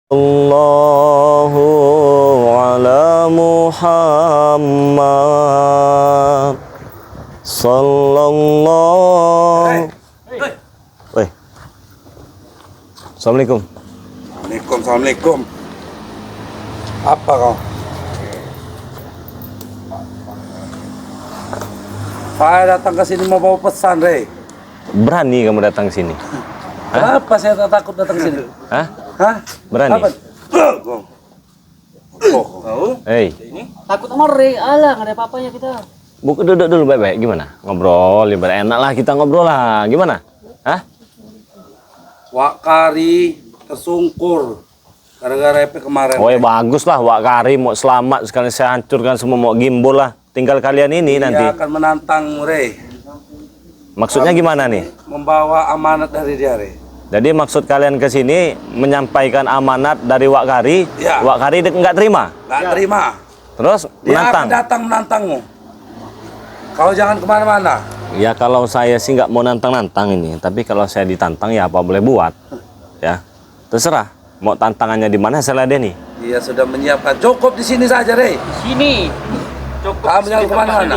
Allahu ala Muhammad sallallahu. Woi. Assalamualaikum. Assalamualaikum. Apa kau? Saya datang ke sini mau bawa pesan, Rey. Berani kamu datang sini? Kenapa saya tak takut datang sini? Hah? Hah? Berani? Apa? Kau? Hei. Takut sama Rey, alah nggak ada apa-apanya kita. Buku duduk dulu baik-baik. Gimana? Ngobrol, enak lah kita ngobrol lah. Gimana? Hah? Wak Kari tersungkur gara-gara EP kemarin. Oh ya bagus lah, Wak Kari mau selamat sekalian saya hancurkan semua, mau gimbal lah. Tinggal kalian ini nanti. Dia akan menantang Rey. Maksudnya gimana nih? Membawa amanat dari dia, Rey. Jadi maksud kalian ke sini menyampaikan amanat dari Wak Kari. Ya. Wak Kari nggak terima. Nggak terima. Terus Dia menantang. akan datang menantangmu. Kau jangan kemana-mana. Ya kalau saya sih nggak mau nantang-nantang ini, tapi kalau saya ditantang ya apa boleh buat. Ya, terserah. Mau tantangannya di mana saya ladeni. Dia sudah menyiapkan. Cukup di sini saja, Rey. Sini. Cukup. Kamu jangan kemana-mana.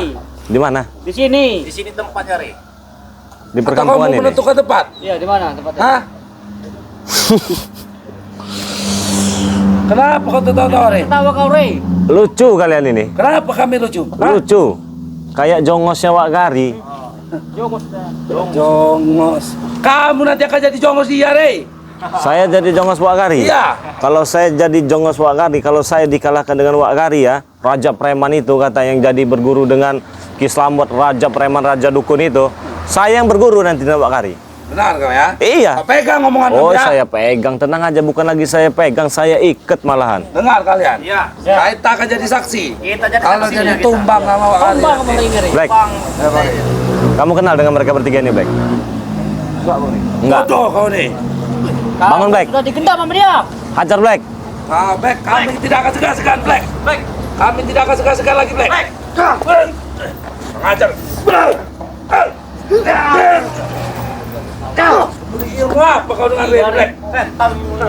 Di mana? Di sini. Di sini tempatnya, Rey. Di Atau perkampungan kamu ini. menentukan tempat? Iya, di mana tempatnya? Hah? Kenapa kau tertawa, Rey? Tahu kau Rey? Lucu kalian ini. Kenapa kami lucu? Hah? Lucu. Kayak jongosnya Wak Kari. Jongos dah. Jongos. Kamu nanti akan jadi jongos dia, Rey. Saya jadi jongos Wak Kari. Iya. Kalau saya jadi jongos Wak Kari, kalau saya dikalahkan dengan Wak Kari ya, Raja Preman itu kata yang jadi berguru dengan Ki Slamet, Raja Preman, Raja Dukun itu, saya yang berguru nanti dengan Wak Kari. Benar kau ya? Iya. Kau pegang omongan Oh, kamu ya. saya pegang, tenang aja, bukan lagi saya pegang, saya iket malahan. Dengar kalian. Iya. Kita akan jadi saksi. Kita jadi Kalau saksinya jadi kita. tumbang sama Wak Kari. Tombang sama Rey Rey. Black, Bang. kamu kenal dengan mereka bertiga ini, Black? Enggak. Bodoh kau nih. Bangun, Black. Sudah digendam sama dia. Hajar, Black. Ah, Black, kami tidak akan segan-segan, Black. Black. Kami tidak akan segan-segan lagi, Black. Mengajar. Beri ilmu apa kau dengan Rey, Black?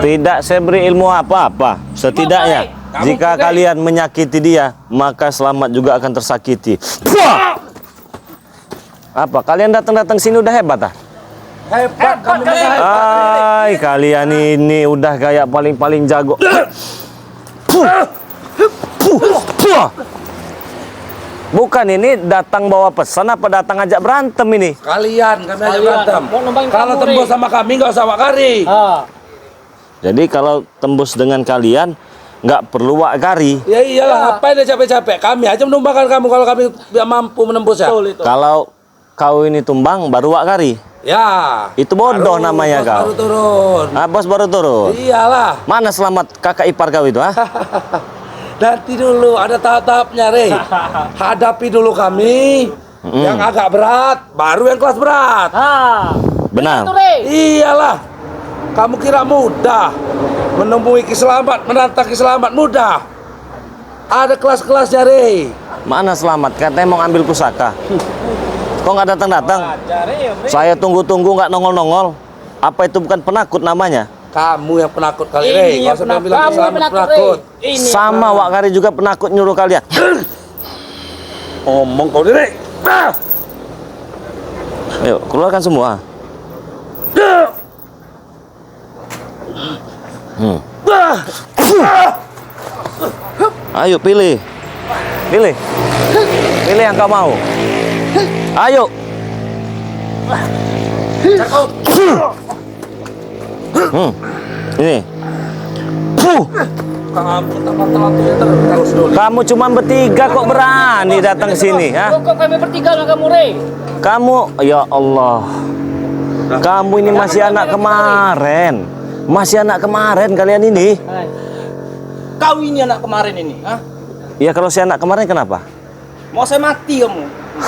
Tidak saya beri ilmu apa-apa. Setidaknya, Kamu jika tidak. kalian menyakiti dia, maka Selamat juga akan tersakiti. Wah! Apa? Kalian datang-datang sini udah hebat ah? Hebat kami hebat. Ay, kalian ini udah kayak paling-paling jago. Bukan ini datang bawa pesan apa datang ajak berantem ini? Kalian, kami aja Kalian. berantem. Mau numbangin Kalau kamu, tembus Rey. sama kami, nggak usah Wak Kari. Ah. Jadi kalau tembus dengan kalian nggak perlu Wak Kari. Ya iyalah, ngapain dia capek-capek? Kami aja menumbangkan kamu kalau kami tidak mampu menembusnya. Betul itu. Kalau kau ini tumbang baru Wak Kari. Ya. Itu bodoh namanya bos kau. Baru turun. Ah, bos baru turun. Iyalah. Mana Selamat kakak ipar kau itu ah? Nanti dulu ada tahap-tahapnya, Rey. Hadapi dulu kami yang agak berat, baru yang kelas berat. Ah. Benar. Itu Rey. Iyalah. Kamu kira mudah menemui Ki Slamet, menantang Ki Slamet mudah. Ada kelas-kelasnya, Rey. Mana Selamat? Katanya mau ambil pusaka. Kok nggak datang-datang? Saya tunggu-tunggu nggak nongol-nongol. Apa itu bukan penakut namanya? Kamu yang penakut kali, Ini Rey. yang Kau sudah penakut. bilang Ki Kamu yang Slamet penakut, penakut. Rey. Ini. Sama Wak Kari juga penakut nyuruh kalian. Omong kau, Rey. Ah! Ayo, keluarkan semua. Ayo pilih. Pilih. Pilih yang kau mau. Ayo. Ini. Kamu telat-telatnya terus dulu. Kamu cuma bertiga kok berani datang sini, ha? Kok kami bertiga dengan kamu Rey? Kamu, ya Allah. Kamu ini masih anak kemarin. Masih anak kemarin kalian ini. Kau ini anak kemarin ini, hah? Ya kalau si anak kemarin kenapa? Mau saya mati kamu.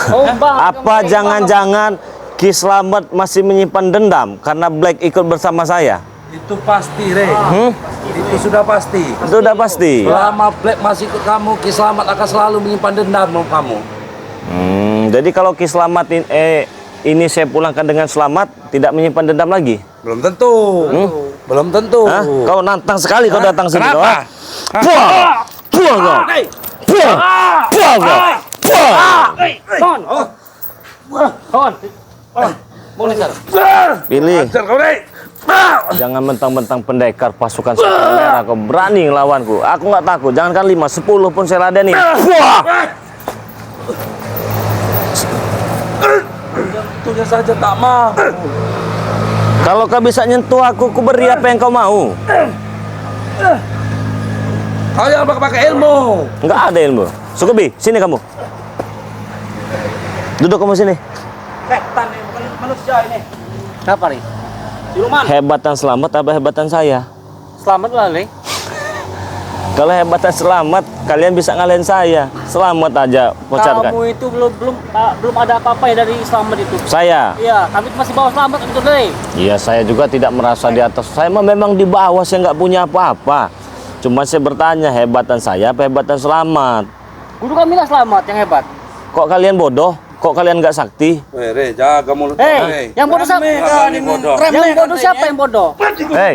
Oh, Bang. Apa jangan-jangan Ki Slamet masih menyimpan dendam karena Black ikut bersama saya? Itu pasti, Rey. Itu sudah pasti. Itu udah pasti. Selama Black masih ikut kamu, Ki Slamet akan selalu menyimpan dendam sama kamu. Jadi kalau Ki Slamet ini saya pulangkan dengan selamat, tidak menyimpan dendam lagi. Belum tentu. Belum tentu. Hah? Kau nantang sekali kau datang sini. Kenapa? Kau, ah. Puah! Puah kau! Puah! Puah kau! Puah! Kon. Kon. Boleh sir. Pilih. Ajar kau, Rey. Jangan mentang-mentang pendekar pasukan Setan Merah kau berani ngelawanku. Aku nggak takut. Jangankan 5, 10 pun saya ladeni. Puah! Tentunya saja tak mau. Kalau kau bisa nyentuh aku beri apa yang kau mau. Kau jangan pakai ilmu. Nggak ada ilmu. Sukubi, sini kamu. Duduk kamu sini. Setan nih, bukan manusia ini. Siapa nih? Siluman. Hebatan Selamat apa hebatan saya? Selamat lah nih. Kalau hebatan Selamat, kalian bisa ngalahin saya. Selamat aja, pocat kan. Kamu itu belum ada apa-apa ya dari Selamat itu. Saya. Iya, kami masih bawa Selamat itu deh. Iya, saya juga tidak merasa di atas. Saya memang di bawah, saya nggak punya apa-apa. Cuma saya bertanya, hebatan saya apa hebatan Selamat? Guru kami lah Selamat yang hebat. Kok kalian bodoh? Kok kalian nggak sakti? Rey, jaga mulut kau, Rey. Yang bodoh siapa? Ini bodoh. Yang bodoh siapa yang bodoh? Hei,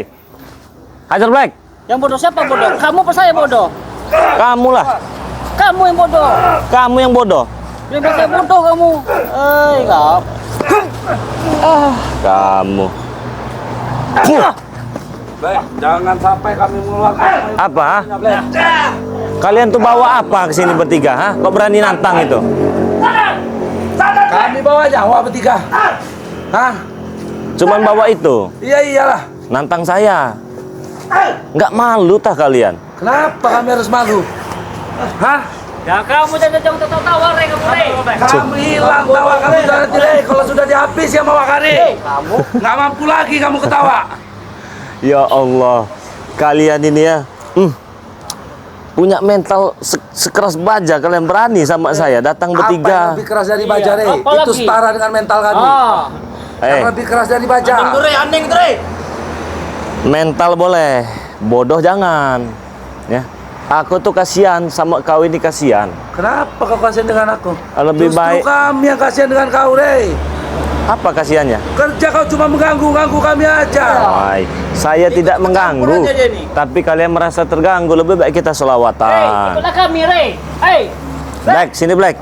Hajar Black, Yang bodoh siapa bodoh? Kamu apa saya bodoh? kamu lah. Kamu yang bodoh. Kamu yang bodoh. Yang saya bodoh kamu. Kau. Kamu. Black, jangan sampai kami mengeluarkan Apa? Black. Kalian tuh bawa apa ke sini bertiga? Hah? Kok berani nantang itu? Kami bawa nyawa bertiga. Hah? Cuman bawa itu. Iya iyalah. Nantang saya. Nggak malu tah kalian? Kenapa kami harus malu? Hah? Ya kamu jangan tawa Rey kamu Rey. Kamu hilang tawa kamu dari Rey. Kalau sudah dihabis ya Mawar Kari. Kamu nggak mampu lagi kamu ketawa. Ya Allah, kalian ini ya, punya mental sekeras baja. Kalian berani sama saya datang Apa yang bertiga. lebih keras dari baja, Rey? apa Itu lagi? setara dengan mental kami. Yang lebih keras dari baja. Aneh itu, Rey. Mental boleh, bodoh jangan. Ya, aku tuh kasihan sama kau ini kasihan. Kenapa kau kasihan dengan aku? Lebih Justru baik. kami yang kasihan dengan kau, Rey. Apa kasihannya? Kerja kau cuma mengganggu kami aja. Hai, saya tidak mengganggu, aja dia nih. tapi kalian merasa terganggu. Lebih baik kita Rey, selawatan. ikutlah kami Rey. Hey. Black, sini Black.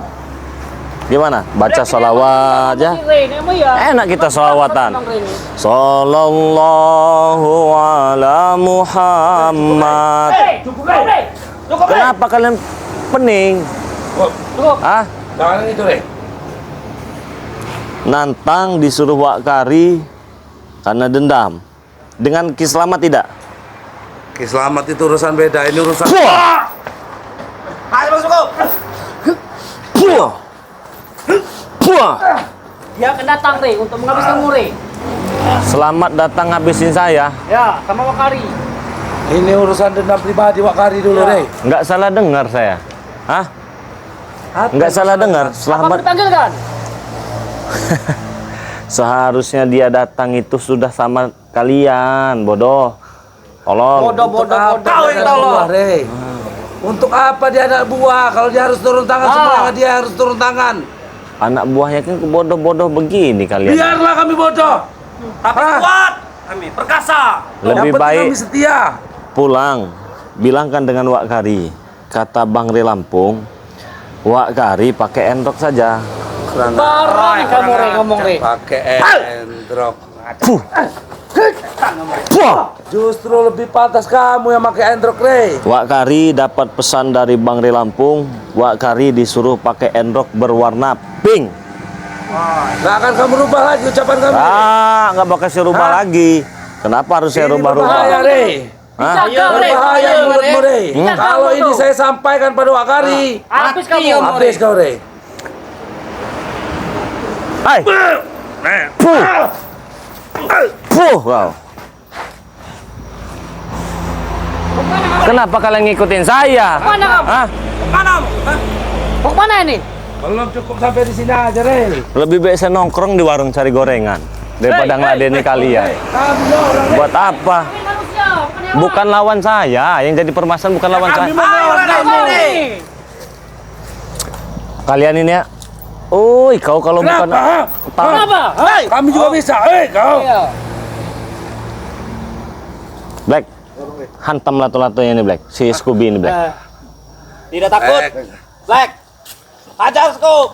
Gimana? Baca salawat ya. Enak kita salawatan. Sallallahu ala Muhammad. Cukup Rey. Cukup Rey. Kenapa kalian pening? Cukup. Ah, Jangan itu, Rey. nantang disuruh Wak Kari karena dendam. Dengan Ki Slamet tidak? Ki Slamet itu urusan beda, ini urusan. Puah! Ayo masuk kau. Puah! Puah! Dia akan datang Rey untuk menghabis kamu Rey. Selamat datang habisin saya. Ya, sama Wakari. Ini urusan dendam pribadi Wak Kari dulu, Ya. Rey. Nggak salah dengar saya. Hah? Apa Nggak yang salah dengar. Apa Selamat. dipanggil kan? Seharusnya dia datang itu sudah sama kalian, bodoh. Tolong. Bodoh. Tahu yang buah, Rey. Untuk apa dia anak buah? Kalau dia harus turun tangan, semuanya dia harus turun tangan. Anak buahnya kan bodoh-bodoh begini kalian. Biarlah kami bodoh. Tapi Hah? kuat. Kami perkasa. Lebih Yang penting baik kami setia. pulang. Bilangkan dengan Wak Kari. Kata Bang Ri Lampung, Wak Kari pakai endrok saja. Barang kamu Rey ngomong Rey. Pakai endrok. Puah! Justru lebih pantas kamu yang pakai endrok, Rey. Wak Kari dapat pesan dari Bang Ri Lampung. Wak Kari disuruh pakai endrok berwarna pink. Gak akan kamu rubah lagi ucapan kami. Nggak bakal saya rubah Hah? lagi. Kenapa harus saya Ini berbahaya, rubah-rubah? Rey. Hah? Berbahaya mulutmu, Rey. Hmm? Kalau ini saya sampaikan pada Wak Kari, Habis kamu. habis kau, Rey. Hai! Puh! Puh kau! Kenapa kalian ngikutin saya? Mana kamu? Hah? Mana? Hah? Mau kemana ini? Belum cukup sampai di sini aja, Rey. Lebih baik saya nongkrong di warung cari gorengan daripada ngeladeni kalian. Kami orang, Rey. Buat apa? Kami manusia, bukan hewan. Bukan lawan saya. Yang jadi permasalahan bukan lawan saya. Ayo, Rey. Kalian ini ya. Oi, kau kalau bukan Kenapa? Kenapa? Kami juga bisa, kau. Iya. Black, hantam lato-latonya ini Black. Si Scooby ini Black. Tidak takut. Black. Hajar Scoop.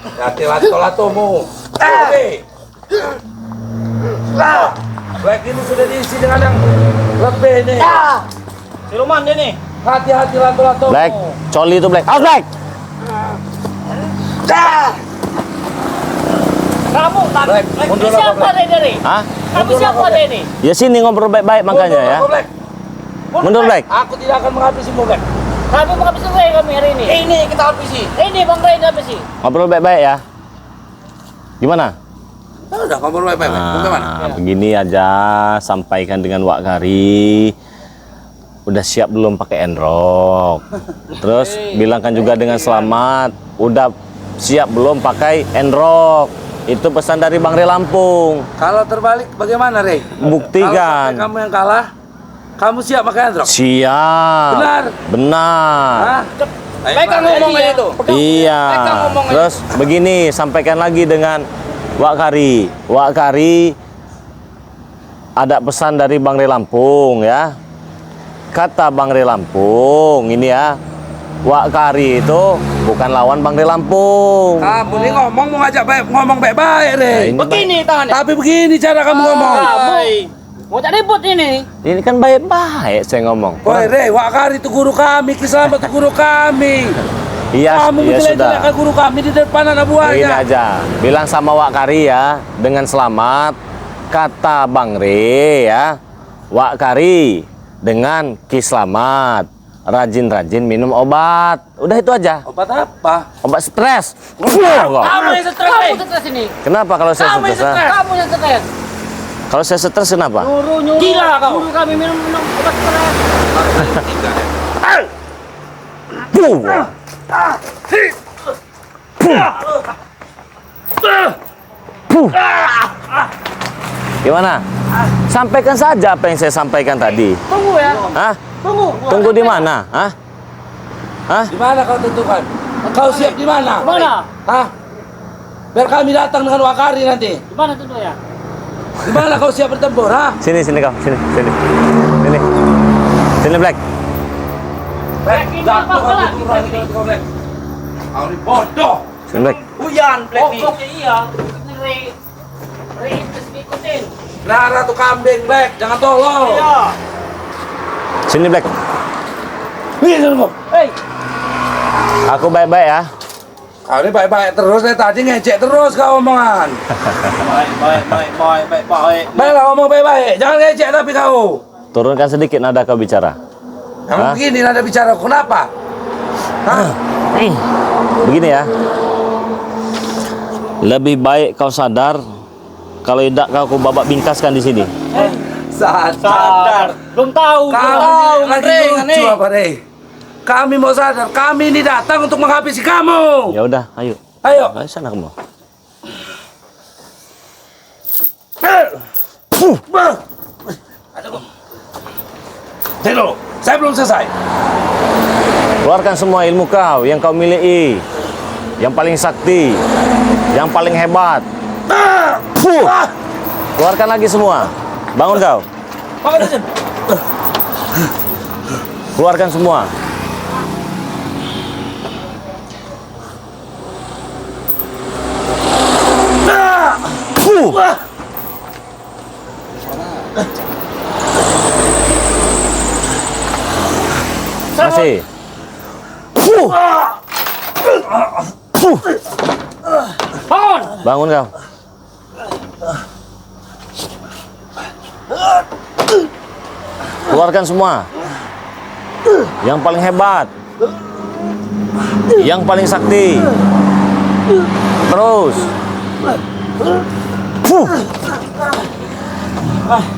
Hati lato-latomu. Oke. Black ini sudah diisi dengan yang lebih nih. Siluman dia nih. Hati-hati lato-latomu. Black, coli itu Black. Out Black. Kamu tak Black, mundur lah, siapa Black. deh dari? Hah? Kamu siapa deh ini? Ya sini ngobrol baik-baik makanya ya. Black. Mundur Black. Aku tidak akan menghabisimu, Black. Kamu mau habis Ray kami hari ini. Ini kita habisi. Ini Bang Ray habis sih. Ngobrol baik-baik ya. Gimana? Udah, ngomong baik-baik. Bagaimana? Begini aja, sampaikan dengan Wak Kari. Udah siap belum pakai enrok? Terus bilangkan juga dengan selamat. Udah siap belum pakai enrok? Itu pesan dari Bang Rey Lampung. Kalau terbalik bagaimana, Rey? Buktikan. Kalau kamu yang kalah, kamu siap pakai androk? Siap. Benar. Benar. Hah? Pegang ngomongnya itu. Iya. Terus begini, sampaikan lagi dengan Wak Kari. Wak Kari ada pesan dari Bang Rey Lampung ya. Kata Bang Rey Lampung ini ya, Wak Kari itu bukan lawan Bang Rey Lampung. Kamu ini ngomong mau ngajak ngomong baik-baik, Rey. Nah, ini Begini tangannya. Tapi begini cara kamu ngomong. Kamu mau tak ribut ini? Ini kan baik-baik saya ngomong. Woi, Rey, Wak Kari itu guru kami, Ki Slamet itu guru kami. Iya, Kamu iya sudah. menjelek-jelekan guru kami di depan anak Begini buahnya. aja, bilang sama Wak Kari ya, dengan selamat. Kata Bang Rey ya, Wak Kari dengan Ki Slamet, rajin-rajin minum obat. Udah itu aja. Obat apa? Obat stres. Kamu yang stres. Kamu stres ini. Kenapa kalau saya Kamu yang stres? stres. Kamu yang stres. Kalau saya stres kenapa? Nyuruh. Gila kau. Nyuruh kami minum obat stres. Gimana? Sampaikan saja apa yang saya sampaikan tadi. Tunggu ya. Hah? Tunggu. Tunggu di mana? Hah? Hah? Di mana kau tentukan? Kau siap di mana? Mana? Hah? Biar kami datang dengan Wak Kari nanti. Di mana tentu ya? Di mana kau siap bertempur, ha? Sini kau, sini. Sini Black. Black, ini jatuh apa kau lagi, tutup Black? lagi kau, Black. Kau ini bodoh. Sini Black. Hujan Black nih. Pokoknya iya. Ini Ray terus ikutin. Nara tuh kambing, Black. Jangan tolong. Iya. Sini Black. Bisa kau. Hei. Aku baik-baik ya. Kau ini baik-baik terus, dari tadi ngecek terus kau omongan. Baik. Baiklah ngomong baik-baik, jangan ngecek tapi kau. Turunkan sedikit nada kau bicara. Kamu Hah? begini nada bicara, kenapa? Hah? Begini ya. Lebih baik kau sadar. Kalau tidak kau babak bingkaskan di sini. Sadar. Belum tahu. Kamu lagi Rey, lucu nih. apa, Rey? Kami mau sadar, kami ini datang untuk menghabisi kamu. Ya udah, ayo. Ayo. Ayo sana kamu. Delo, saya belum selesai. Keluarkan semua ilmu kau yang kau miliki. Yang paling sakti, yang paling hebat. Keluarkan lagi semua. Bangun kau. Keluarkan semua. Masih. Bangun. Bangun kau. Keluarkan semua. Yang paling hebat. Yang paling sakti. Terus.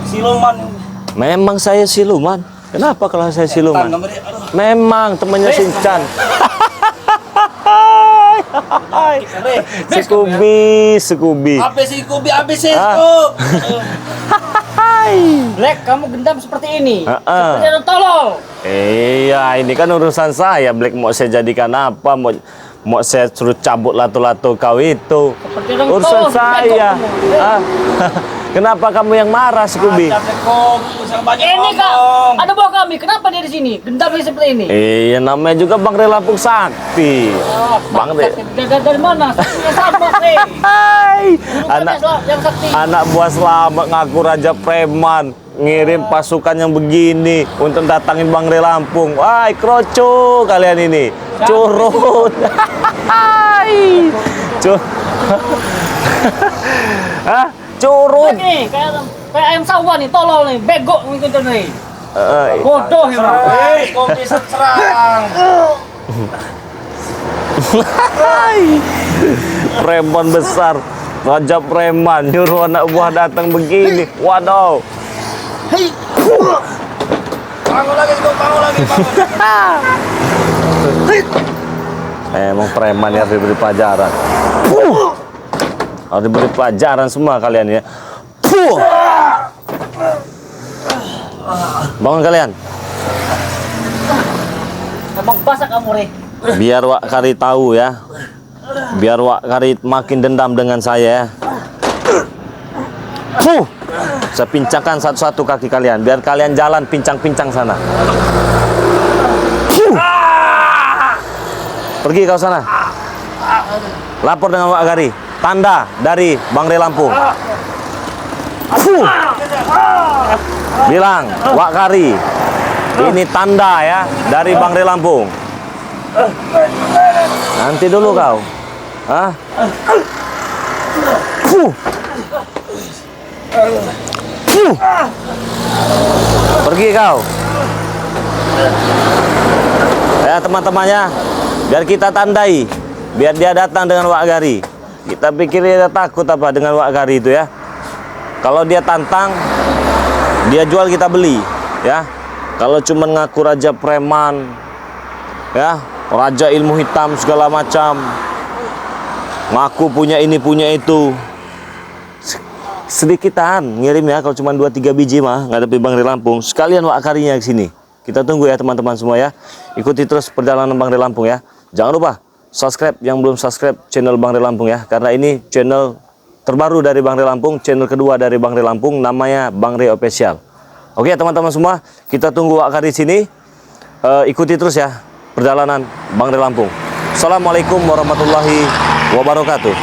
Siluman. Memang saya siluman. Kenapa kalau saya siluman? Memang temannya Shinchan. Scooby. Habis Scoop, habis Ah. Scoop. Black, kamu gendam seperti ini. Heeh. Seperti orang tolol. Iya, ini kan urusan saya. Black mau saya jadikan apa? Mau saya suruh cabut lato-lato kau itu. Seperti orang Urusan tolol. saya. Black, Ah. Kenapa kamu yang marah, Scooby? Ini kak, ada bawa kami. Kenapa dia di sini? Dendamnya seperti ini. Iya, namanya juga Bang Re Lampung Sakti. Bang Re. Dari mana? Saktinya sama, Re. Hai. Bukannya yang sakti. Anak buah Selamat ngaku Raja Preman, ngirim pasukan yang begini untuk datangin Bang Re Lampung. Wah, kroco kalian ini. Curut. Hai. Hah? Curut. Nih, kayak ayam sawah nih, tolol nih, bego ngikutin nih. Bodoh ya, Bang. Kok bisa serang? Preman besar, Raja Preman nyuruh anak buah datang begini. Waduh. Bangun lagi, bangun lagi, bangun. Emang preman ya, harus diberi pelajaran. Harus diberi pelajaran semua kalian ya. Bangun kalian. Emang basah kamu, Re. Biar Wak Kari tahu ya. Biar Wak Kari makin dendam dengan saya ya. Saya pincangkan satu-satu kaki kalian. Biar kalian jalan pincang-pincang sana. Pergi kau sana. Lapor dengan Wak Kari. Tanda dari Bang Re Lampung. Bilang, Wak Kari, ini tanda ya dari Bang Re Lampung. Nanti dulu kau. Hah? Pergi kau. Ya teman-temannya, biar kita tandai, biar dia datang dengan Wak Kari. Kita pikir dia takut apa dengan Wak Kari itu ya. Kalau dia tantang, dia jual kita beli ya. Kalau cuma ngaku Raja Preman ya, Raja ilmu hitam segala macam, ngaku punya ini punya itu, sedikitan ngirim ya. Kalau cuma 2-3 biji mah ngadepi Bang Re Lampung, sekalian Wak Karinya ke sini. Kita tunggu ya teman-teman semua ya. Ikuti terus perjalanan Bang Re Lampung ya. Jangan lupa subscribe yang belum subscribe channel Bang Re Lampung ya, karena ini channel terbaru dari Bang Re Lampung, channel kedua dari Bang Re Lampung, namanya Bang Re Official. Oke teman-teman semua, kita tunggu Wak Kari sini. Ikuti terus ya perjalanan Bang Re Lampung. Assalamualaikum warahmatullahi wabarakatuh.